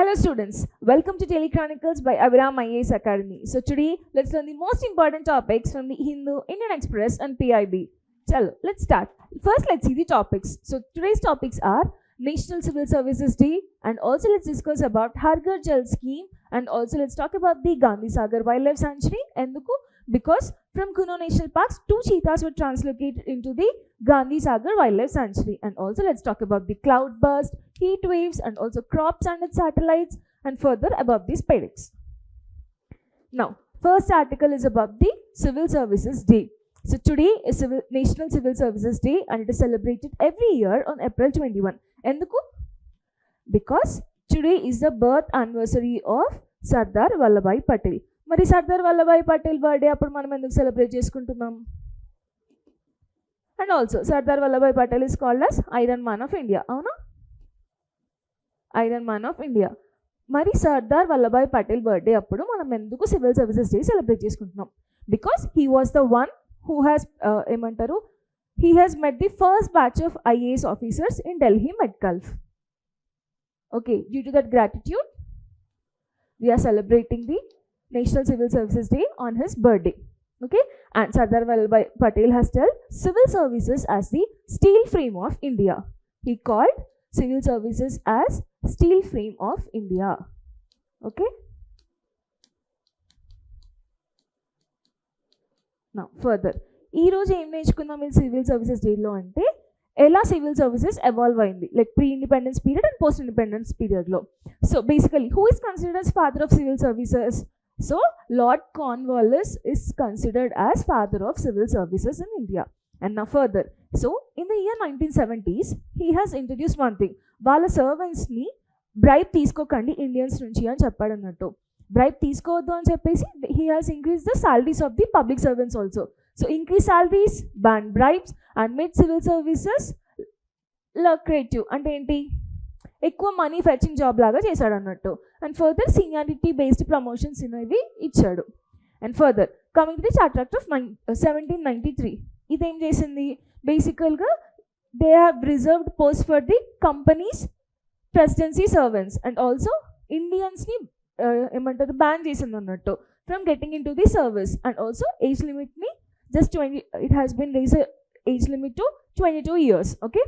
Hello students, welcome to Chronicles by Abhiram Ias Academy. So today, let's learn the most important topics from the Hindu, Indian Express and PIB. Chalo, let's start. First, let's see the topics. So today's topics are National Civil Services Day, and also let's discuss about Har Ghar Jal scheme, and also let's talk about the Gandhi Sagar Wildlife Sanctuary. Enduku? Because from Kuno National Parks, 2 cheetahs were translocated into the Gandhi Sagar Wildlife Sanctuary. And also let's talk about the cloud burst, heat waves, and also crops and its satellites, and further about these pedix. Now, first article is about the Civil Services Day. So today is National Civil Services Day, and it is celebrated every year on April 21. Enduku? Because today is the birth anniversary of Sardar Vallabhai Patel. మరి Sardar Vallabhbhai Patel birthday అప్పుడు మనం ఎందుకు celebrate చేసుకుంటున్నాం? And also Sardar Vallabhbhai Patel is called as iron man of India. అవునా? Iron man of India. మరి Sardar Vallabhbhai Patel birthday అప్పుడు మనం ఎందుకు సివిల్ సర్వీసెస్ డే సెలబ్రేట్ చేసుకుంటున్నాం? Because he was the one who has he has met the first batch of IAS officers in Delhi Met-Gulf. Okay, due to that gratitude, we are celebrating the National Civil Services Day on his birthday. Okay, and Sardar Vallabhai Patel has told civil services as the steel frame of India. He called civil services as steel frame of India. Okay. Now further, ఈ రోజు ఏం నేర్చుకుందాం ఈ civil services డేలో అంటే ఎలా civil services evolve అయింది, like pre independence period and post independence పీరియడ్లో. So basically who is considered as father of civil services? So Lord Cornwallis is considered as father of civil services in India. And now further, so in the year 1970s, he has introduced one thing. Wala servants ni bribe తీసుకోకండి Indians నుంచి అని చెప్పాడు అన్నట్టు. Bribe తీసుకోవద్దు అని చెప్పేసి he has increased the salaries of the public servants also. So increase salaries, ban bribes and made civil services lucrative. అంటే ఏంటి? ఎక్కువ మనీ ఫెచింగ్ జాబ్ లాగా చేశాడు అన్నట్టు. And further seniority based promotions అనేవి ఇచ్చాడు. And further coming to the charter act of 1793, ఇదేం చేసింది? బేసికల్గా they have reserved post for the companies presidency servants and also ఇండియన్స్ని బ్యాన్ చేసింది అన్నట్టు from getting in to the service. And also age లిమిట్ని just 20, it has been raised age limit to 22 years. Okay.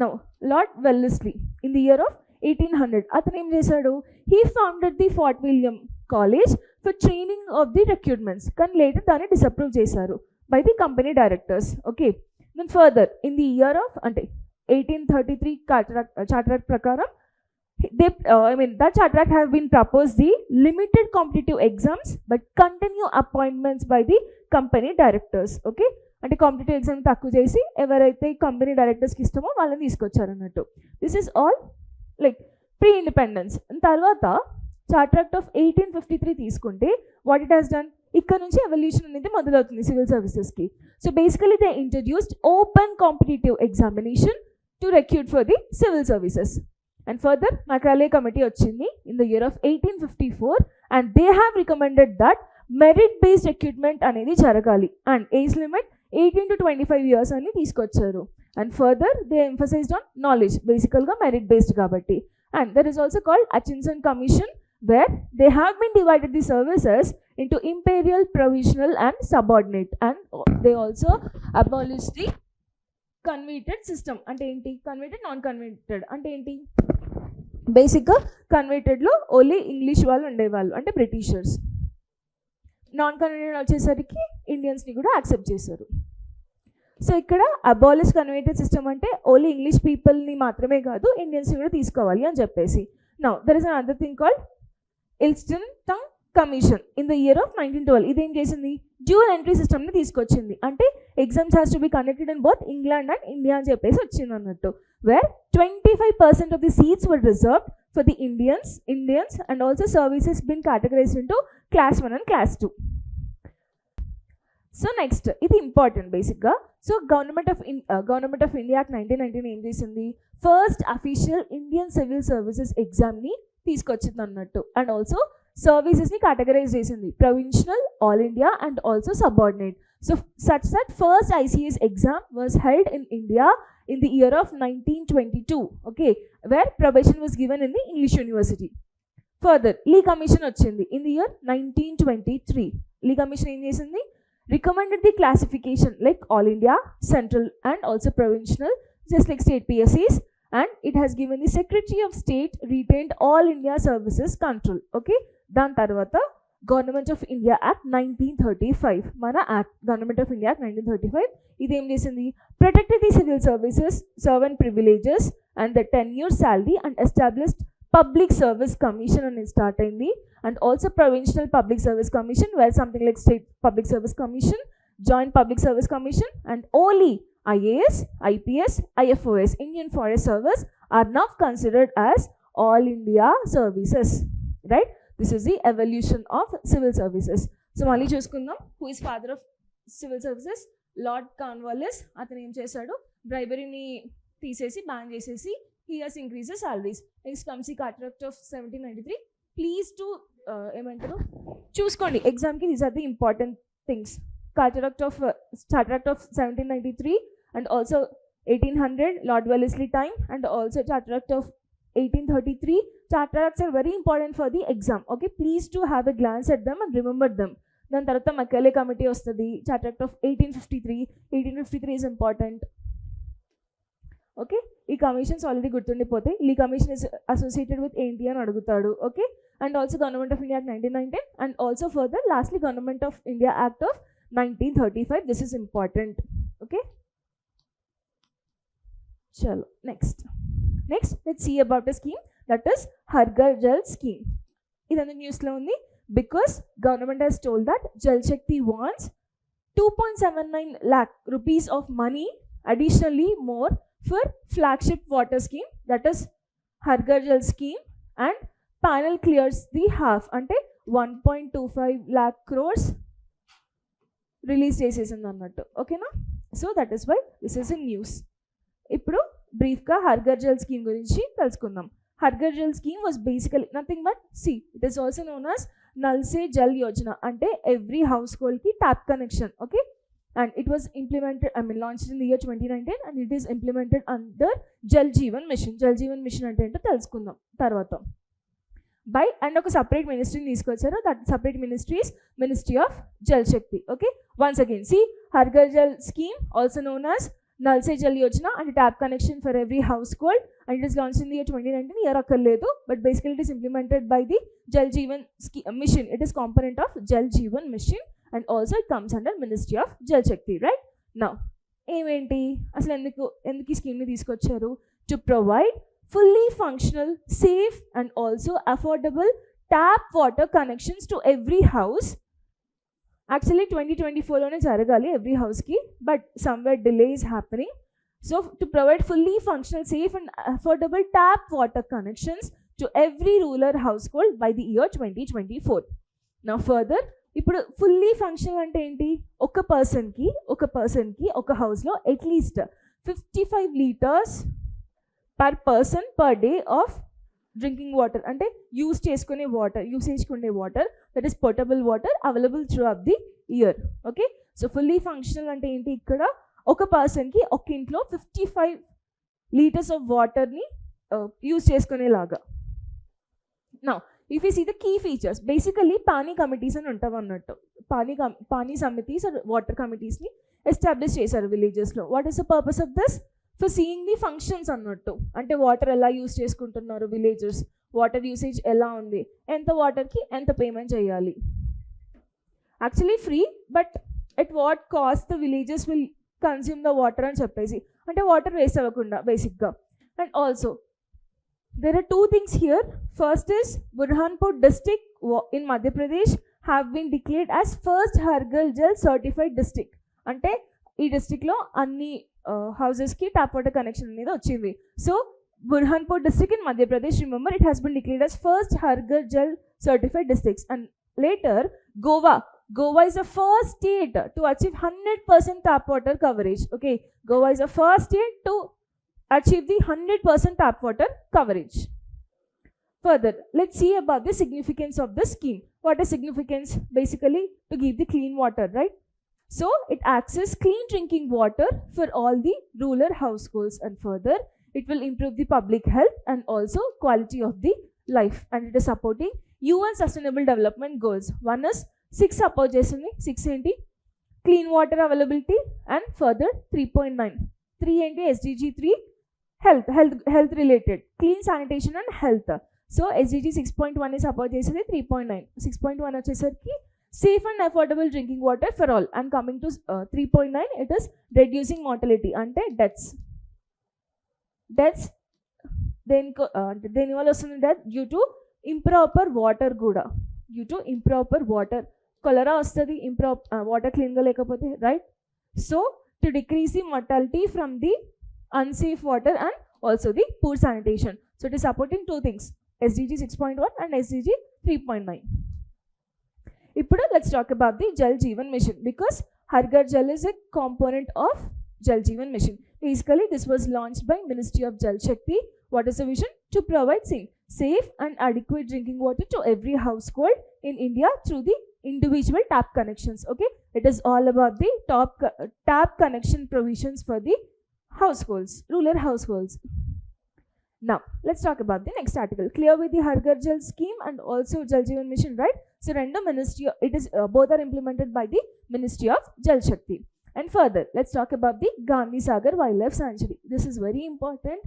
Now Lord Wellesley in the year of 1800 atanu em chesadu? He founded the Fort William College for training of the recruitments, kan later dani disapprove chesaru by the company directors. Okay. Then further in the year of ante 1833 charter act prakaram they that charter act have been proposed the limited competitive exams but continue appointments by the company directors. Okay, అంటే competitive exam తక్కువ చేసి ఎవరైతే company డైరెక్టర్స్కి ఇష్టమో వాళ్ళని తీసుకొచ్చారు అన్నట్టు. This is all like pre independence. తర్వాత charter act of 1853 తీసుకుంటే వాట్ ఇట్ హాస్ డన్, ఇక్కడ నుంచి ఎవల్యూషన్ అనేది మొదలవుతుంది సివిల్ సర్వీసెస్కి. So basically they introduced open competitive examination to recruit for the civil services. And further Macaulay committee వచ్చింది in the year of 1854 and they have recommended that merit based recruitment అనేది జరగాలి and age limit 18 to 25 years అని తీసుకొచ్చారు. And further they emphasized on knowledge, బేసికల్గా merit based కాబట్టి. And there is also called Aitchison commission where they have been divided the services into imperial, provisional and subordinate. And they also abolish the converted system. అంటే ఏంటి? Converted, non converted అంటే ఏంటి? బేసిక్గా కన్వర్టెడ్లో only English వాళ్ళు ఉండేవాళ్ళు, అంటే Britishers. Non converted వచ్చేసరికి ఇండియన్స్ని కూడా యాక్సెప్ట్ చేశారు. సో ఇక్కడ అబాలిష్ కన్వర్టెడ్ సిస్టమ్ అంటే ఓన్లీ ఇంగ్లీష్ పీపుల్ని మాత్రమే కాదు ఇండియన్స్ని కూడా తీసుకోవాలి అని చెప్పేసి. Now there is another thing called ఇల్స్టన్ టంగ్ commission in the year of 1912. ఇదేం చేసింది? డ్యూయల్ ఎంట్రీ సిస్టమ్ని తీసుకొచ్చింది. అంటే exams has to be conducted in both England and India అని చెప్పేసి వచ్చింది అన్నట్టు. Where 25% of the seats were reserved for the Indians and also services been categorized into class 1 and class 2. So next, ఇది important బేసిక్గా. So government of India act 1919 ఏం చేసింది? First official Indian civil services ఎగ్జామ్ని తీసుకొచ్చింది అన్నట్టు. And also సర్వీసెస్ని categorize చేసింది, provincial, all India and also subordinate. So such that first ICS exam was held in India in the year of 1922. Okay, where probation was given in the English University. Further, Lee Commission వచ్చింది in the year 1923. Lee Commission ఏం చేసింది? Recommended the classification like all India, central and also provincial, just like state PSCs, and it has given the Secretary of State retained all India services control. Okay, దాని తర్వాత Government of India Act 1935, మన Act, Government of India Act 1935, ఇది ఏం చేసింది? Protected the civil services, servant privileges and the tenure salary and established Public Service Commission and start అయింది, and also Provincial Public Service Commission, where something like State Public Service Commission, Joint Public Service Commission, and only IAS, IPS, IFOS, Indian Forest Service are now considered as all India services, right? This is the evolution of civil services. So mali chusukundam, who is father of civil services? Lord Cornwallis. Atanu em chesadu? Bribery ni తీసేసి ban chesesi he has increased the salaries. Next comes the Charter Act of 1793. Please to ఏమంటారు చూసుకోండి ఎగ్జామ్కి, these are the important things. Charter Act of 1793 and also 1800 Lord Wellesley time, and also Charter Act of 1833. Charter Acts are very important for the exam. Okay, please to have a glance at them and remember them. దాని తర్వాత Macaulay committee వస్తుంది. Charter Act of 1853 is important. Okay, ఈ commissions already గుర్తుండిపోతాయి. ఈ commission is associated with ఏంటి అని అడుగుతాడు. Okay, and also government of India act 1919 and also further lastly government of India act of 1935. This is important. Okay, చలో next let's see about a scheme that is Har Ghar Jal scheme. ఇదంతా న్యూస్లో ఉంది because government has told that Jal Shakti wants 2.79 lakh rupees of money additionally more for flagship water scheme, that is Har Ghar Jal scheme, and panel clears the half అంటే 1.25 lakh crores release చేసేసింది అన్నట్టు. ఓకేనా? So that is why this is in news. ఇప్పుడు బ్రీఫ్గా Har Ghar Jal scheme గురించి తెలుసుకుందాం. Har Ghar Jal scheme was basically nothing but it is also known as Nal Se Jal Yojana, అంటే every house హోల్డ్కి tap connection. Okay, and it was implemented, launched in the year 2019 and it is implemented under Jal Jeevan Mission. Jal Jeevan Mission అంటే ఏంటో తెలుసుకుందాం తర్వాత. By and ఒక separate మినిస్ట్రీని తీసుకొచ్చారు. That separate ministry is ministry of Jal Shakti. Okay, once again her Ghar Jal scheme also known as Nal Se Jal Yojana and tap connection for every household, and it is launched in the year 2019. Year అక్కర్లేదు, but basically it is implemented by the Jal Jeevan Mission. It is component of Jal Jeevan Mission and also it comes under Ministry of Jal Shakti, right? Now ఏమేంటి అసలు ఎందుకు ఈ స్కీమ్ని తీసుకొచ్చారు? To provide fully functional, safe and also affordable tap water connections to every house. Actually 2024లోనే జరగాలి every houseకి, but somewhere delay is happening. So to provide fully functional, safe and affordable tap water connections to every rural household by the year 2024. Now further, ఇప్పుడు fully functional అంటే ఏంటి? ఒక పర్సన్కి ఒక హౌస్లో at least 55 liters per person per day of drinking water, అంటే యూసేజ్కి ఉండే water, that is potable water available throughout the year. Okay, so fully functional అంటే ఏంటి? ఇక్కడ ఒక పర్సన్కి ఒక ఇంట్లో 55 liters ఆఫ్ వాటర్ని యూజ్ చేసుకునేలాగా. నా if you see the key features, basically pani committees అని ఉంటాం అన్నట్టు. పానీ సమిటీస్ వాటర్ కమిటీస్ని ఎస్టాబ్లిష్ చేశారు విలేజెస్లో. What is the purpose of this? For seeing the functions అన్నట్టు. అంటే వాటర్ ఎలా యూజ్ చేసుకుంటున్నారు విలేజర్స్, వాటర్ యూసేజ్ ఎలా ఉంది, ఎంత వాటర్కి ఎంత పేమెంట్ చేయాలి. Actually free, but at what cost the villages will consume the water అని చెప్పేసి, అంటే వాటర్ వేస్ట్ అవ్వకుండా బేసిక్గా. And also there are two things here. First is Burhanpur district in Madhya Pradesh have been declared as first Har Ghar Jal certified district. అంటే ఈ డిస్ట్రిక్ట్లో అన్ని హౌసెస్కి tap water connection అనేది వచ్చింది. So Burhanpur district in Madhya Pradesh, remember, it has been declared as first Har Ghar Jal certified districts. And later Goa is the first state to achieve 100% tap water coverage. Okay, Goa is the first state to achieve the 100% tap water coverage. Further, let's see about the significance of the scheme. What is significance? Basically, to give the clean water, right? So, it acts as clean drinking water for all the rural households, and further, It will improve the public health and also quality of the life, and it is supporting UN Sustainable Development Goals. One is 6 support చేస్తుంది. 6 ఏంటి? Clean water availability, and further 3.9. 3 ఏంటి? SDG 3 health related, clean sanitation and health. So SDG 6.1 is support చేసేది. 3.9 6.1 వచ్చేసరికి safe and affordable drinking water for all, and coming to 3.9 it is reducing mortality అంటే deaths దేని వల్ల వస్తుంది death? Due to improper water కూడా, due to improper water. కొలరా వస్తుంది water క్లీన్గా లేకపోతే, right? So to decrease the mortality from the unsafe water and also the poor sanitation. So it is supporting two things, SDG 6.1 and SDG 3.9. Ippudu let's talk about the Jal Jeevan Mission, because Har Ghar Jal is a component of Jal Jeevan Mission. Basically this was launched by Ministry of Jal Shakti. What is the vision? To provide safe and adequate drinking water to every household in India through the individual tap connections. Okay, it is all about the tap connection provisions for the households, rural households. Now let's talk about the next article. Clear with the Har Ghar Jal scheme and also Jal Jeevan Mission, right? So rendo ministry, it is both are implemented by the Ministry of Jal Shakti. And further let's talk about the Gandhi Sagar Wildlife Sanctuary. This is very important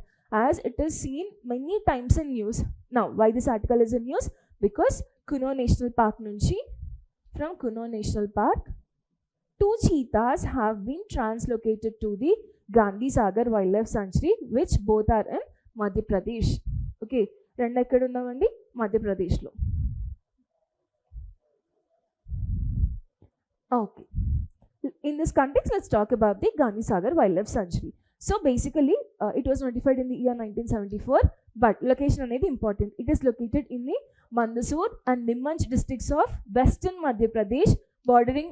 as it is seen many times in news. Now why this article is in news? Because Kuno National Park nunchi, from Kuno National Park, 2 cheetahs have been translocated to the Gandhi Sagar Wildlife Sanctuary, which both are in Madhya Pradesh. Okay, రెండు ఎక్కడ ఉన్నామండి? మధ్యప్రదేశ్లో. Okay, in this context let's talk about the Gandhi Sagar Wildlife Sanctuary. So basically it was notified in the year 1974, but location అనేది important. It is located in the Mandsaur and Nimanch districts of western Madhya Pradesh, bordering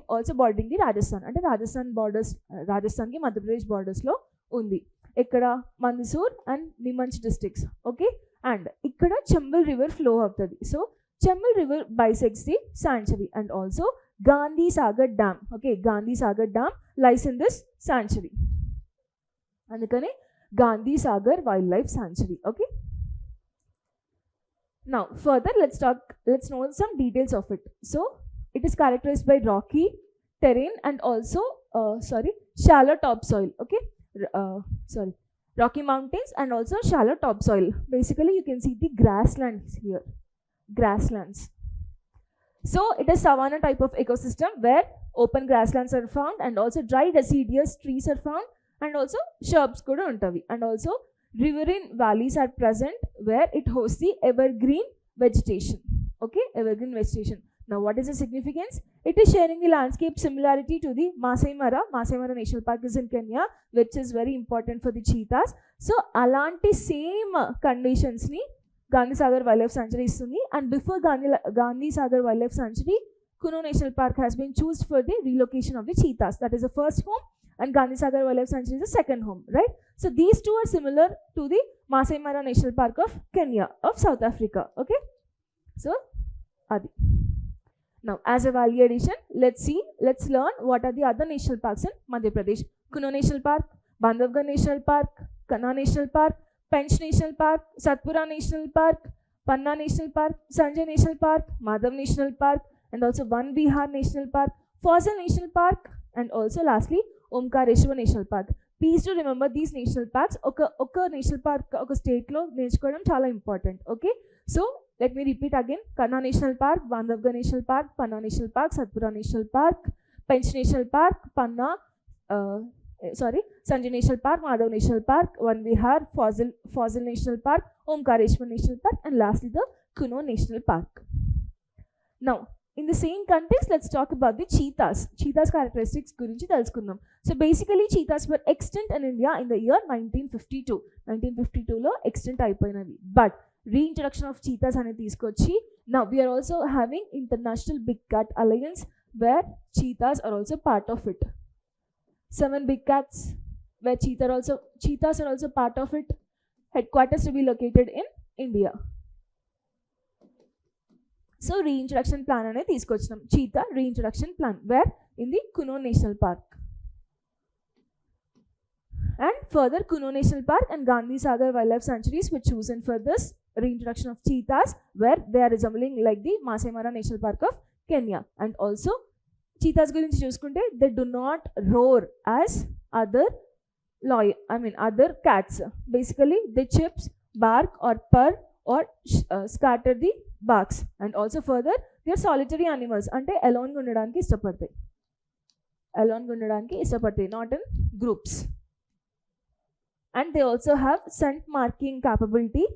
the Rajasthan. అంటే రాజస్థాన్ కి Madhya Pradesh borders లో ఉంది. ఇక్కడ Mandsaur and Neemuch districts. Okay, and ఇక్కడ Chambal river flow అవుతుంది. So Chambal river bisects the sanctuary, and also Gandhi Sagar Dam. Okay, Gandhi Sagar Dam lies in this sanctuary. అందుకని Gandhi Sagar Wildlife Sanctuary. Okay, now further let's know some details of it. So it is characterized by rocky terrain and also shallow topsoil. Okay, rocky mountains and also shallow topsoil. Basically you can see the grasslands here, grasslands. So it is savanna type of ecosystem where open grasslands are found, and also dry deciduous trees are found, and also shrubs kuda untavi, and also riverine valleys are present where it hosts the evergreen vegetation. Okay, evergreen vegetation. Now what is the significance? It is sharing the landscape similarity to the Masai Mara National Park is in Kenya, which is very important for the cheetahs. So alanti same conditions ni Gandhi Sagar Wildlife Sanctuary istundi, and before Gandhi Sagar Wildlife Sanctuary, Kuno National Park has been chosen for the relocation of the cheetahs. That is the first home, and Gandhi Sagar Wildlife Sanctuary is the second home, right? So these two are similar to the Masai Mara National Park of Kenya, of South Africa. Okay, so adi. Now as a value addition, let's learn what are the other national parks in Madhya Pradesh. Kuno National Park, Bandhavgarh National Park, Kanha National Park, Pench National Park, Satpura National Park, Panna National Park, Sanjay National Park, Madhav National Park, and also Van Vihar National Park, Fossil National Park, and also lastly Omkareshwar National Park. Please do remember these national parks. Oka national park oka state lo నేర్చుకోవడం చాలా important. Okay, so let me repeat again. Kanha National Park, Bandhavgarh National Park, Panna National Park, Satpura National Park, Pench National Park, Sanjay National Park, Madhav National Park, Van Vihar, Fossil National Park, Omkareshwar National Park, and lastly the Kuno National Park. Now in the same context, let's talk about the cheetahs. Cheetahs characteristics gurinchi telusukundam. So basically cheetahs were extinct in India in the year 1952. 1952 lo extinct అయిపోయినవి. But reintroduction of cheetahs అనేది తీసుకొచ్చి now we are also having International Big Cat Alliance where cheetahs are also part of it. 7 big cats where cheetahs are also part of it. Headquarters to be located in India. So reintroduction plan అనేది తీసుకొచ్చినాం. cheetah reintroduction plan where in the Kuno National Park. And further, Kuno National Park and Gandhi Sagar Wildlife Sanctuaries were chosen for this reintroduction of cheetahs, where they are resembling like the Masai Mara National Park of Kenya. And also, cheetahs gurinchi chusukunte, they do not roar as other other cats. Basically, they chips, bark or purr or scatter the barks. And also further, they are solitary animals, ante alone ga undadaniki istapadtayi, not in groups. And they also have scent marking capability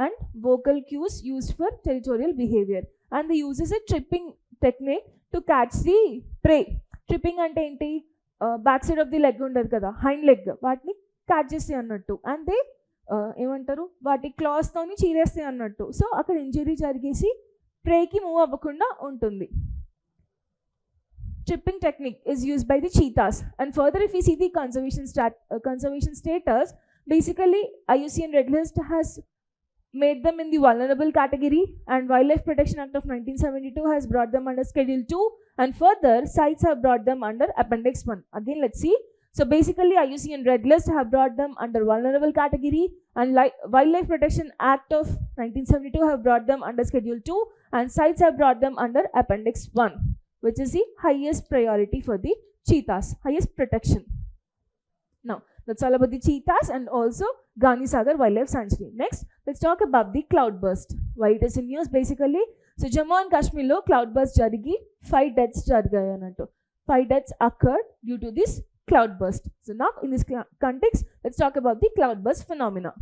and vocal cues used for territorial behavior. And they uses a tripping technique to catch the prey. Tripping ante enti, back side of the leg undadu kada, hind leg, వాటిని catch చేస్తాయి అన్నట్టు. And they ఏమంటారు, వాటి class తోని చీరేస్తాయి అన్నట్టు. So అక్కడ injury జరిగేసి ప్రేకి move అవ్వకుండా ఉంటుంది. Tripping technique is used by the cheetahs. And further, if we see the conservation status, basically IUCN Red List has made them in the vulnerable category, and Wildlife Protection Act of 1972 has brought them under Schedule 2, and further CITES have brought them under Appendix 1. Again, let's see. So basically, IUCN Red List have brought them under vulnerable category, and Wildlife Protection Act of 1972 have brought them under Schedule 2, and CITES have brought them under Appendix 1, which is the highest priority for the cheetahs, highest protection. Now, that's all about the cheetahs and also Gandhi Sagar Wildlife Sanctuary. Next, let's talk about the cloudburst. Why it is in news basically. So, Jammu and Kashmir lo cloudburst jarigi 5 deaths jargayi anattu. 5 deaths occurred due to this cloudburst. So, now in this context, let's talk about the cloudburst phenomena.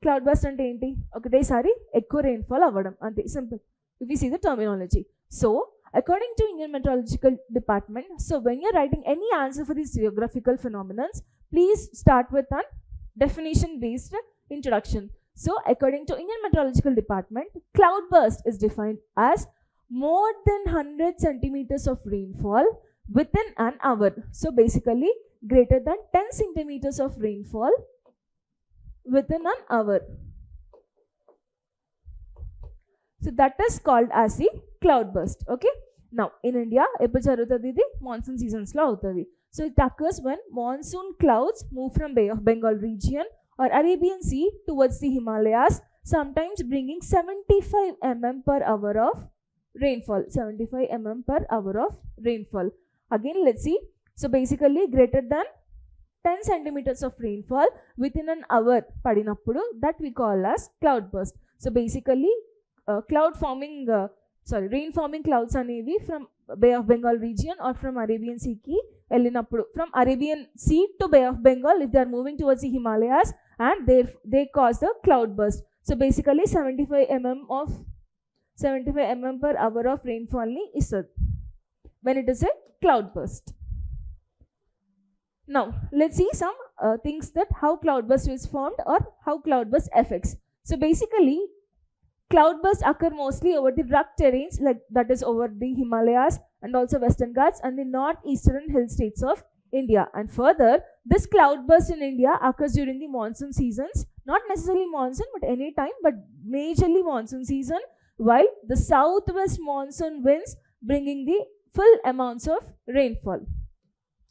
Cloudburst ante enti? Okatesari ekku rainfall avvadam ante, simple. If we see the terminology. So, according to Indian Meteorological Department, so when you're writing any answer for these geographical phenomena, please start with a definition-based introduction. So, according to Indian Meteorological Department, cloudburst is defined as more than 100 centimeters of rainfall within an hour. So, basically, greater than 10 centimeters of rainfall within an hour. So, that is called as the cloudburst. Okay. Now, in India, epudu jarugutadi idi monsoon seasons lo avutadi. So, it occurs when monsoon clouds move from Bay of Bengal region or Arabian Sea towards the Himalayas, sometimes bringing 75 mm per hour of rainfall. 75 mm per hour of rainfall. Again, let's see. So, basically, greater than 10 centimeters of rainfall within an hour padinappudu, that we call as cloudburst. So, basically, rain forming clouds అనేవి from Bay of Bengal region or from Arabian Sea కి వెళ్ళినప్పుడు, from Arabian Sea to Bay of Bengal, if they are moving towards the Himalayas, and they cause the cloudburst. So basically 75 mm per hour of rainfall ni istadi when it is a cloudburst. Now let's see some things that how cloudburst is formed or how cloudburst affects. So basically, cloudbursts occur mostly over the rugged terrains, like that is over the Himalayas and also Western Ghats and the northeastern hill states of India. And further, this cloudburst in India occurs during the monsoon seasons, not necessarily monsoon but any time, but majorly monsoon season, while the southwest monsoon winds bringing the full amounts of rainfall.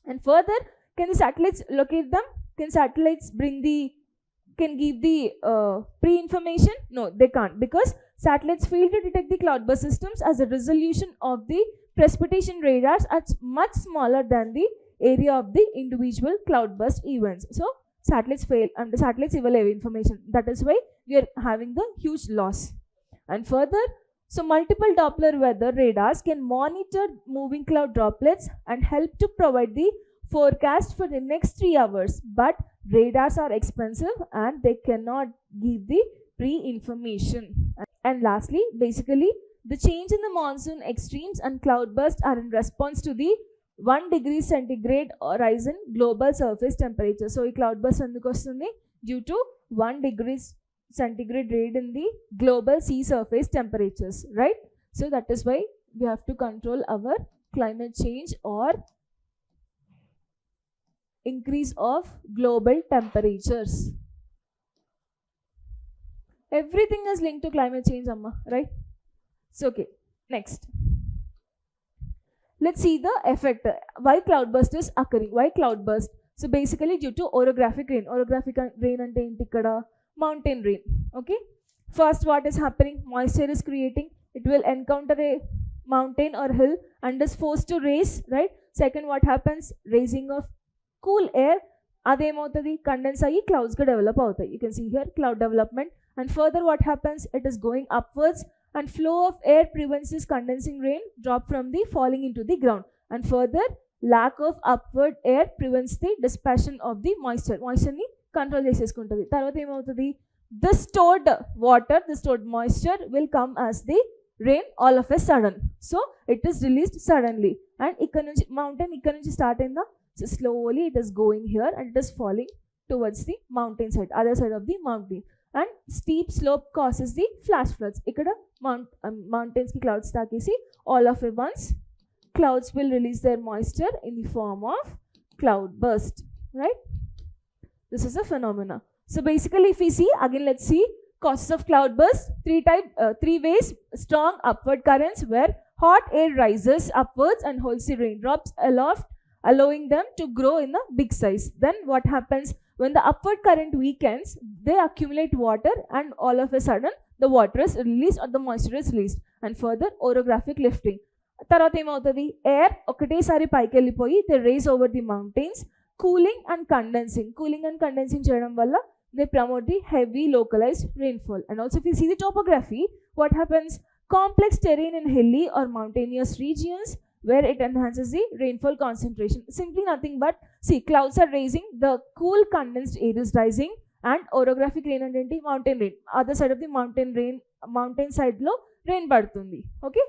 And further, can the satellites locate them? Can satellites can give the pre-information? No, they can't, because satellites fail to detect the cloudburst systems as the resolution of the precipitation radars are much smaller than the area of the individual cloudburst events. So satellites fail and the satellites evaluate information. That is why we are having the huge loss. And further, so multiple Doppler weather radars can monitor moving cloud droplets and help to provide the forecast for the next 3 hours, but radars are expensive and they cannot give the pre-information. And lastly, basically, the change in the monsoon extremes and cloudbursts are in response to the 1 degree centigrade rise in global surface temperature. So, ఈ cloudburst ఎందుకు వస్తుంది? Due to 1 degree centigrade rise in the global sea surface temperatures, right? So, that is why we have to control our climate change or increase of global temperatures. Everything is linked to climate change, amma, right? So, okay, next. Let's see the effect. Why cloudburst is occurring? Why cloudburst? So basically due to orographic rain. Orographic rain ante enti ikkada mountain rain. Okay, first what is happening, moisture is creating, it will encounter a mountain or hill and is forced to raise, right? Second, what happens, raising of cool air, అదేమవుతుంది, condense అయ్యి క్లౌడ్స్గా develop అవుతాయి. You can see here cloud development. And further what happens, it is going upwards and flow of air prevents this condensing rain drop from the falling into the ground, and further lack of upward air prevents the dispersion of the moisture ni control cheseskuntadi. Tarvata em avutadi, this stored water, this stored moisture will come as the rain all of a sudden. So it is released suddenly, and ikkada nunchi mountain ikkada nunchi start ayinda, so slowly it is going here and it is falling towards the mountain side, other side of the mountain, and steep slope causes the flash floods. Ikkada mountains ki clouds takesi all of at once clouds will release their moisture in the form of cloud burst, right? This is a phenomena. So basically if we see again, let's see causes of cloud burst. Three ways: strong upward currents where hot air rises upwards and holds the raindrops aloft, allowing them to grow in a big size. Then what happens, when the upward current weakens, they accumulate water and all of a sudden the water is released or the moisture is released. And further orographic lifting, tarvata em avutadi, air ఒకటేసారి పైకి వెళ్ళిపోయి they raise over the mountains, cooling and condensing చేయడం వల్ల they promote the heavy localized rainfall. And also if you see the topography, what happens, complex terrain in hilly or mountainous regions where it enhances the rainfall concentration. Simply nothing but, see, clouds are raising, the cool condensed air is rising, and orographic rain and mountain rain, other side of the mountain side lo rain padutundi. Okay,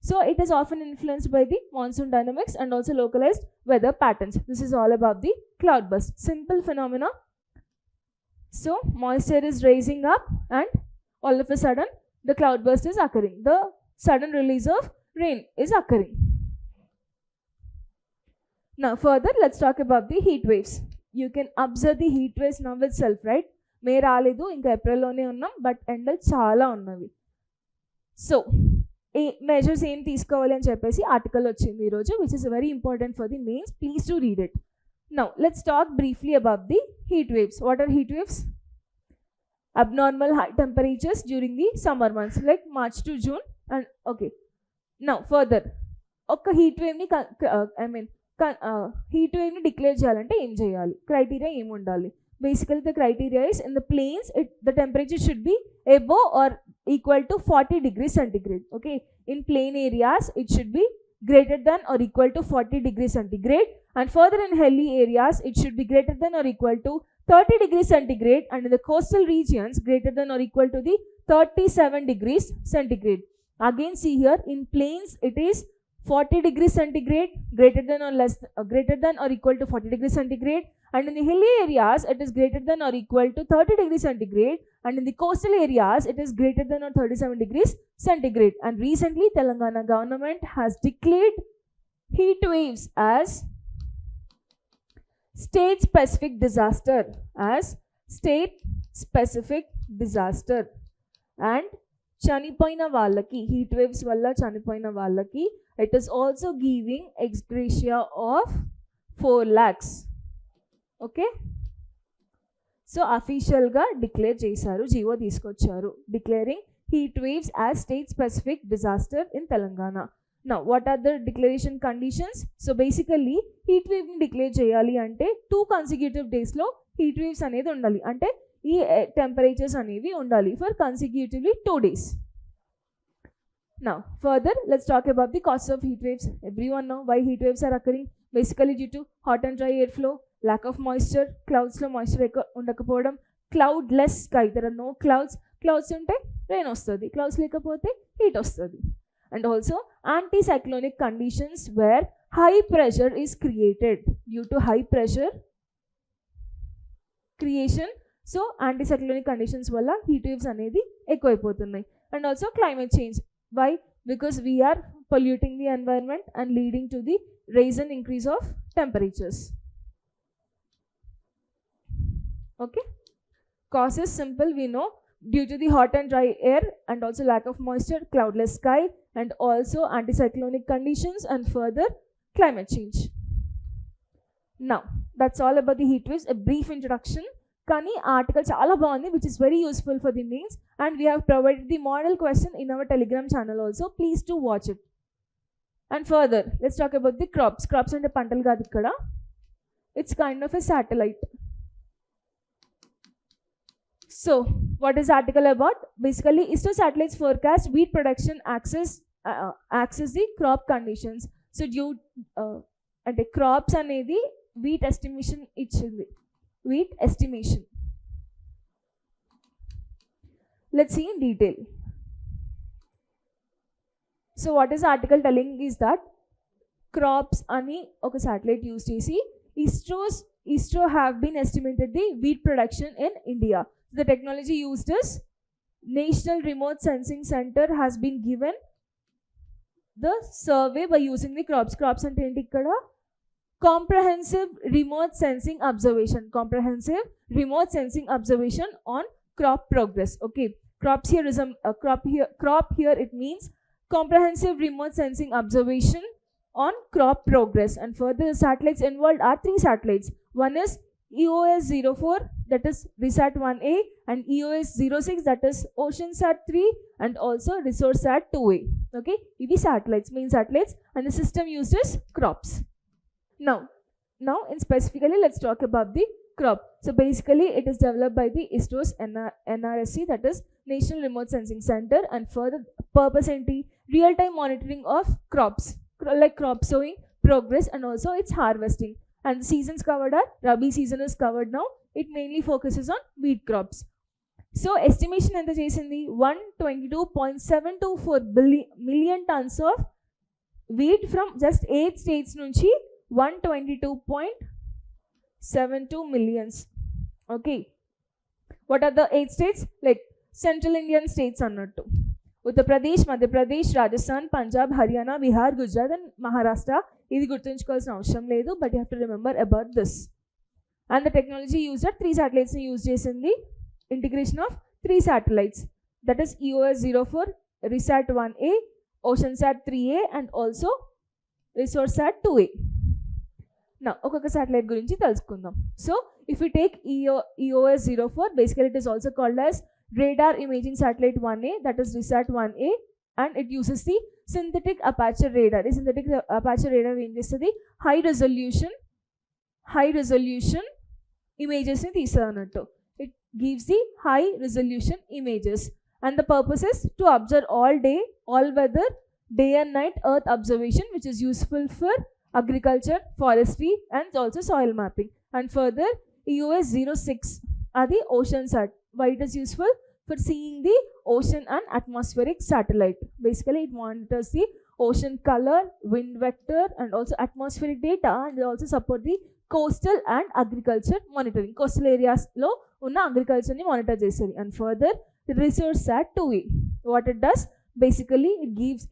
so it is often influenced by the monsoon dynamics and also localized weather patterns. This is all about the cloud burst, simple phenomena. So moisture is raising up and all of a sudden the cloud burst is occurring, the sudden release of rain is occurring. Now further let's talk about the heat waves. You can observe the heat waves now itself, right? మే రాలేదు, ఇంకా ఏప్రిల్లోనే ఉన్నాం, but ఎండలు చాలా ఉన్నవి. So ఏ measures ఏం తీసుకోవాలి అని చెప్పేసి ఆర్టికల్ వచ్చింది ఈరోజు, which is very important for the mains. Please to read it. Now let's talk briefly about the heat waves. What are heat waves? Abnormal high temperatures during the summer months like March to June. And okay, now further oka heat wave ni heat wave ni declare cheyalante em cheyali, criteria em undali. Basically the criteria is, in the plains the temperature should be above or equal to 40 degrees centigrade. Okay, in plain areas it should be greater than or equal to 40 degrees centigrade, and further in hilly areas it should be greater than or equal to 30 degrees centigrade, and in the coastal regions greater than or equal to the 37 degrees centigrade. Again see here, in plains it is 40 degrees centigrade, greater than or equal to 40 degrees centigrade, and in the hilly areas it is greater than or equal to 30 degrees centigrade, and in the coastal areas it is greater than or 37 degrees centigrade. And recently Telangana government has declared heat waves as state specific disaster, and చనిపోయిన వాళ్ళకి, heat waves వల్ల చనిపోయిన వాళ్ళకి it is also giving ex gratia of 4 lakhs. Okay, so అఫీషియల్గా declare చేశారు, GO తీసుకొచ్చారు, declaring heat waves as state specific disaster in Telangana. Now what are the declaration conditions? So basically heat వేవ్ని declare చేయాలి అంటే 2 consecutive డేస్లో heat waves అనేది ఉండాలి, అంటే ఈ టెంపరేచర్స్ అనేవి ఉండాలి for consecutively 2 days. Now further let's talk about the causes of heat waves. Everyone know why heat waves are occurring. Basically due to hot and dry airflow, lack of moisture, clouds lo moisture undakapovam, cloudless sky, there are no clouds unte rain ostadi, clouds lekapothe heat ostadi. And also anticyclonic conditions where high pressure is created. Due to high pressure creation, so anticyclonic conditions valla heat waves anedi ekkuvayipotunnayi. And also climate change. Why? Because we are polluting the environment and leading to the rise and increase of temperatures. Okay, causes simple, we know, due to the hot and dry air and also lack of moisture, cloudless sky, and also anticyclonic conditions, and further climate change. Now, that's all about the heat waves, a brief introduction. Kani article chala baagundi, which is very useful for the mains, and we have provided the model question in our Telegram channel also. Please do watch it. And further, let's talk about the crops. Crops ante pantalu kaadu ikkada. It's kind of a satellite. So, what is the article about? Basically, ISRO satellites forecast wheat production access the crop conditions. So, due ante crops anedi wheat estimation ichindi. Wheat estimation. Let's see in detail. So what is the article telling is that crops ani oka satellite use chesi ISRO have been estimated the wheat production in India. The technology used is National Remote Sensing Center has been given the survey by using the crops. Crops ante enti ikkada comprehensive remote sensing observation on crop progress. Okay, crops here is a crop here it means comprehensive remote sensing observation on crop progress. And further, the satellites involved are 3 satellites. One is EOS-04, that is RISAT-1A, and EOS-06, that is OceanSat-3, and also ResourceSat-2A. Okay, these satellites, main satellites, and the system used is crops. Now in specifically, let's talk about the crop. So basically, it is developed by the ISRO's NRSC, that is National Remote Sensing Center, and further purpose enti real-time monitoring of crops, like crop sowing progress and also its harvesting. And the seasons covered are Rabi season is covered now. It mainly focuses on wheat crops. So estimation enta chesindi 122.724 million tons of wheat from just 8 states nunchi 122.72 millions. Okay, what are the 8 states? Like Central Indian states annattu. Uttar Pradesh, Madhya Pradesh, Rajasthan, Punjab, Haryana, Bihar, Gujarat and Maharashtra. Idi gurtunchukovalsina avasharam ledu, but you have to remember about this. And the technology used at 3 satellites ni use chesindi. Integration of 3 satellites, that is EOS-04, RISAT-1A, OceanSat-3A and also ResourceSat-2A. Now, ఒక్కొక్క satellite గురించి తెలుసుకుందాం. So, if we take EOS-04, basically it is also called as Radar Imaging Satellite 1A, that is RISAT-1A, and it uses the synthetic aperture radar. The synthetic aperture radar ఏం చేస్తుంది? high resolution images ని తీస్తుంది అన్నట్టు. It gives the high resolution images, and the purpose is to observe all day, all weather, day and night earth observation, which is useful for agriculture, forestry and also soil mapping. And further, EOS-06 are the OceanSat. Why it is useful? For seeing the ocean and atmospheric satellite. Basically, it monitors the ocean color, wind vector and also atmospheric data, and they also support the coastal and agriculture monitoring. Coastal areas lo unna agriculture ni monitor chesadi. And further, the ResourceSat-2A, what it does? Basically,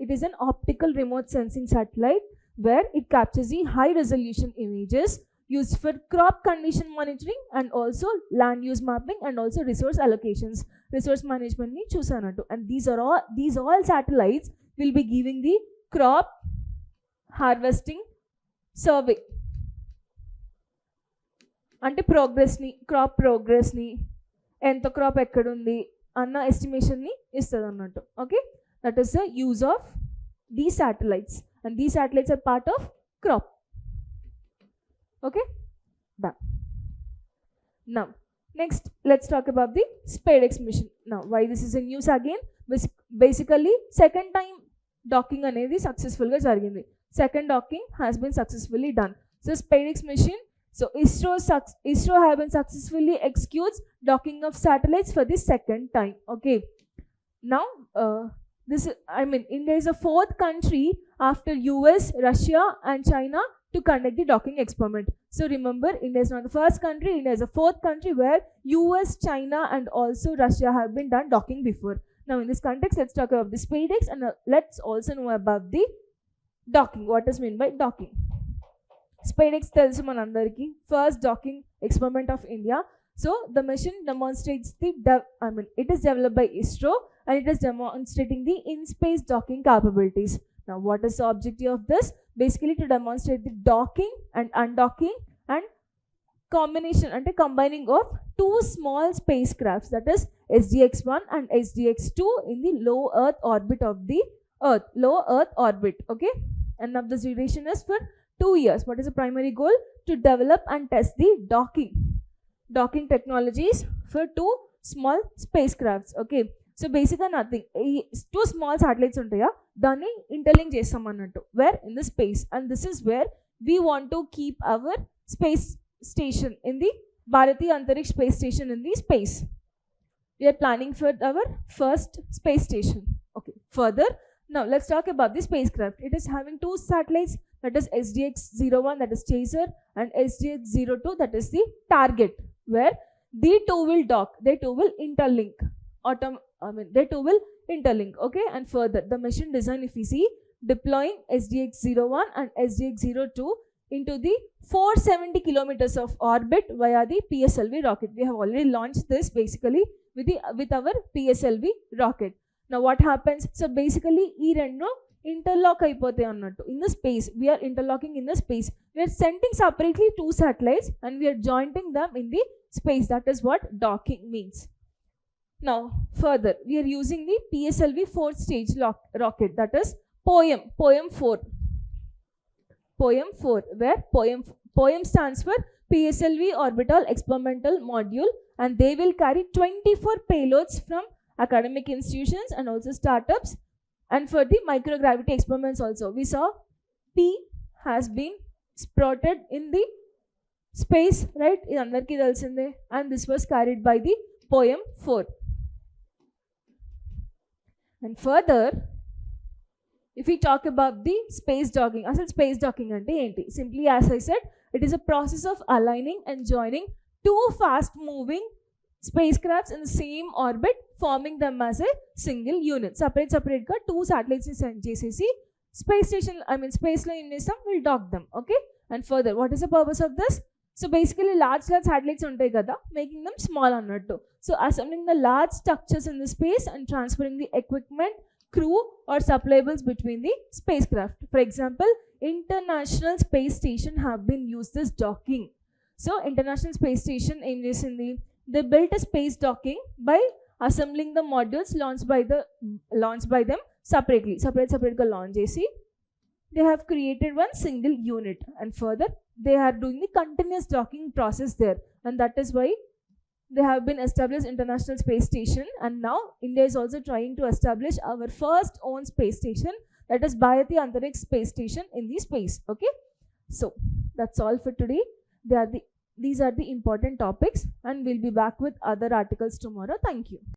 it is an optical remote sensing satellite where it captures the high resolution images used for crop condition monitoring and also land use mapping and also resource allocations, resource management ni chusanattu. And these all satellites will be giving the crop harvesting survey, అంటే crop progress ని ఎంత crop ఎక్కడుంది అన్న estimation ని ఇస్తుంది అన్నట్టు. Okay, that is the use of these satellites, and these satellites are part of crop. Okay, done. Now next, let's talk about the SpaceX mission. Now, why this is in news again? Basically, second time docking anedi successful ga jarigindi. Second docking has been successfully done. So SpaceX mission, so ISRO have been successfully executes docking of satellites for the second time. Okay, now India is a 4th country after US, Russia and China to conduct the docking experiment. So remember, India is not the first country, India is a 4th country where US, China and also Russia have been done docking before. Now in this context, let's talk about the SpaceX and let's also know about the docking. What is meant by docking? SpaceX tells manandariki first docking experiment of India. So the mission demonstrates it is developed by ISRO and it is demonstrating the in-space docking capabilities. Now what is the objective of this? Basically to demonstrate the docking and undocking and combination ante combining of two small spacecrafts, that is SDX-1 and SDX-2 in the low earth orbit of the low earth orbit. Okay, and now this duration is for 2 years. What is the primary goal? To develop and test the docking technologies for two small spacecrafts. Okay, so basically nothing, two small satellites untaya danni interlink chestam annattu, where in the space, and this is where we want to keep our space station in the Bharatiya Antariksh space station in the space. We are planning for our first space station. Okay, further now let's talk about the spacecraft. It is having two satellites, that is SDX-01, that is chaser, and SDX-02, that is the target, where they two will dock, they two will interlink, they two will interlink. Okay, and further the mission design, if we see, deploying SDX-01 and SDX-02 into the 470 kilometers of orbit via the PSLV rocket. We have already launched this basically with our PSLV rocket. Now what happens? So basically ee rendu interlock అయిపోతాయి అన్నట్టు in the space. We are interlocking in the space. We are sending separately two satellites and we are joining them in the space. That is what docking means. Now further we are using the PSLV 4th stage rocket, that is POEM 4, where POEM stands for PSLV Orbital Experimental Module, and they will carry 24 payloads from academic institutions and also startups, and for the microgravity experiments also. We saw P has been sprouted in the space, right? Idu andarki telisinde, and this was carried by the POEM 4. And further, if we talk about the space docking, asal space docking ante enti? Simply, as I said, it is a process of aligning and joining two fast moving spacecrafts in the same orbit, forming them as a single unit. Separate ga two satellites ni send chesesi space station, space lo em chestam, will dock them. Okay, and further what is the purpose of this? So basically large satellites untai kada, making them small annattu. So assembling the large structures in the space and transferring the equipment, crew or suppliables between the spacecraft. For example, International Space Station have been used this docking. So International Space Station aim chesindi, they built a space docking by assembling the modules launched by them separate ga launch chesi they have created one single unit, and further they are doing the continuous docking process there, and that is why they have been established International Space Station. And now India is also trying to establish our first own space station, that is Bharatiya Antariksh space station in the space. Okay, so that's all for today. These are the important topics, and we'll be back with other articles tomorrow. Thank you.